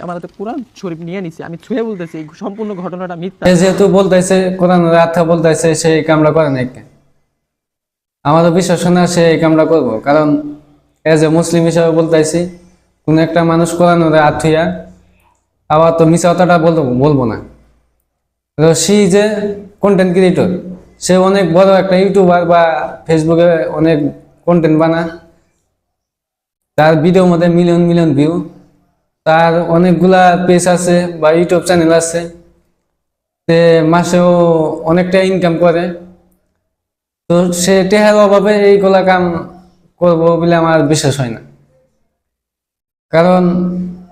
আমার হাতে কোরআন শরীফ নিয়ে নিছে, আমি ছুঁয়ে বলতেছি এই সম্পূর্ণ ঘটনাটা মিথ্যা। যেহেতু বলতেছে কোরআনের আর্থ বলতেছে সে এই কামটা করে নাই, আমারও বিশ্বাস না সে এই কামটা করবো। কারণ এজ এ মুসলিম হিসাবে বলতেছি, কোন একটা মানুষ কোরআনের আর্থিয়া আবার তো মিশা কথাটা বলবো না। সে যে কন্টেন্ট ক্রিয়েটর, সে অনেক বড় একটা ইউটিউবার বা ফেসবুকে অনেক কন্টেন্ট বানায়, তার ভিডিওর মধ্যে মিলিয়ন মিলিয়ন ভিউ, তার অনেকগুলা পেজ আছে বা ইউটিউব চ্যানেল আছে, সে মাসেও অনেকটা ইনকাম করে। তো সে টেহার অভাবে এইগুলা কাম করবো বলে আমার বিশ্বাস হয় না। কারণ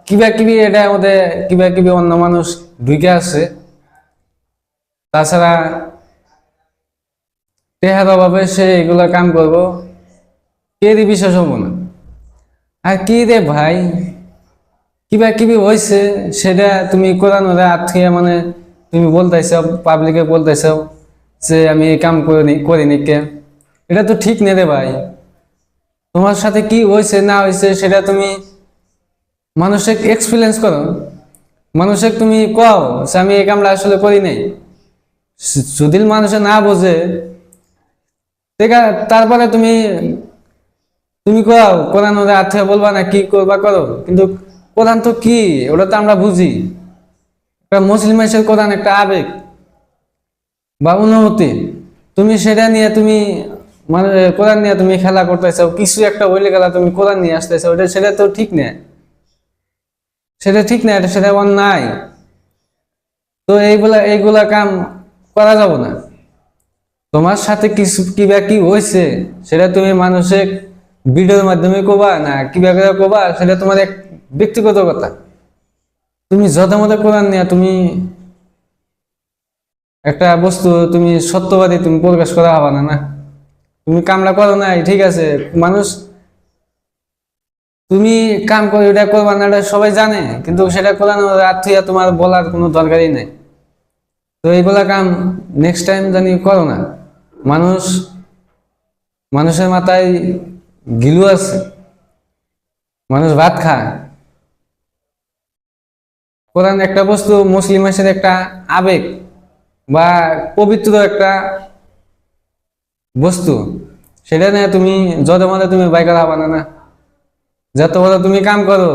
কিবা কিবি এটা মধ্যে কিবা কিবি অন্য মানুষ ঢুকে আছে, তাছাড়া টেহার অভাবে সে এগুলা কাম করবো, কেরই বিশ্বাস হবো না। আর কি রে ভাই, কিবা কিবি হয়েছে সেটা তুমি কোরআন আত্মীয় মানে তুমি বলতেছ, পাবলিকে বলতেছ যে আমি এই কাম করিনি কে, এটা তো ঠিক নেই রে ভাই। তোমার সাথে কি হয়েছে না হয়েছে সেটা তুমি মানুষকে এক্সপিরিয়েন্স করো, মানুষকে তুমি কও যে আমি এই কামটা আসলে করি নাই। যদি মানুষে না বোঝে তারপরে তুমি তুমি কও কোরআন আত্মীয় বলবা না কি করবা করো, কিন্তু কোরআন তো কি ওটা তো আমরা বুঝি। একটা মুসলিম মানুষের কোরআন একটা আবেগ বা অনুভূতি, তুমি সেটা নিয়ে তুমি মানে কোরআন নিয়ে তুমি খেলা করতেছো, কিছু একটা বইলে গেলা তুমি কোরআন নিয়ে আসতেছো, ওটা সেটা তো ঠিক না, সেটা ঠিক না, সেটা অন্যায়। তো এইগুলা কাম করা যাব না। তোমার সাথে কিছু কিবা কি হয়েছে সেটা তুমি মানুষের ভিডিওর মাধ্যমে কবা না কিবা করে কবা, সেটা তোমার এক ব্যক্তিগত কথা। তুমি যত মতো কোরআন নিয়ে তুমি একটা বস্তু তুমি সত্যবাদী তুমি প্রকাশ করা হবে না। না তুমি কামলা করো নাই ঠিক আছে, মানুষ তুমি কাম করে এটা করবা না এটা সবাই জানে, কিন্তু সেটা কোরআন আত্মীয় তোমার বলার কোনো দরকারই নেই। তো এইগুলা কাম নেক্সট টাইম জানি করো না। মানুষের মাথায় গিলু আছে, মানুষ ভাত খায়। কোরআন একটা বস্তু মুসলিম মাসের একটা আবেগ বা পবিত্র একটা বস্তু, সেটা নিয়ে তুমি যত মতো তুমি বাইকার হবা না। না যত বড় তুমি কাম করো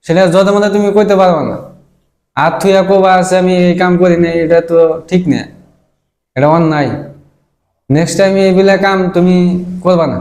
সেটা যত মতো তুমি করতে পারবা না। আর থুয়া কোবা আছে আমি এই কাম করি না, এটা তো ঠিক না, এটা অন্যায়। নেক্সট টাইম এইগুলা কাম তুমি করবা না।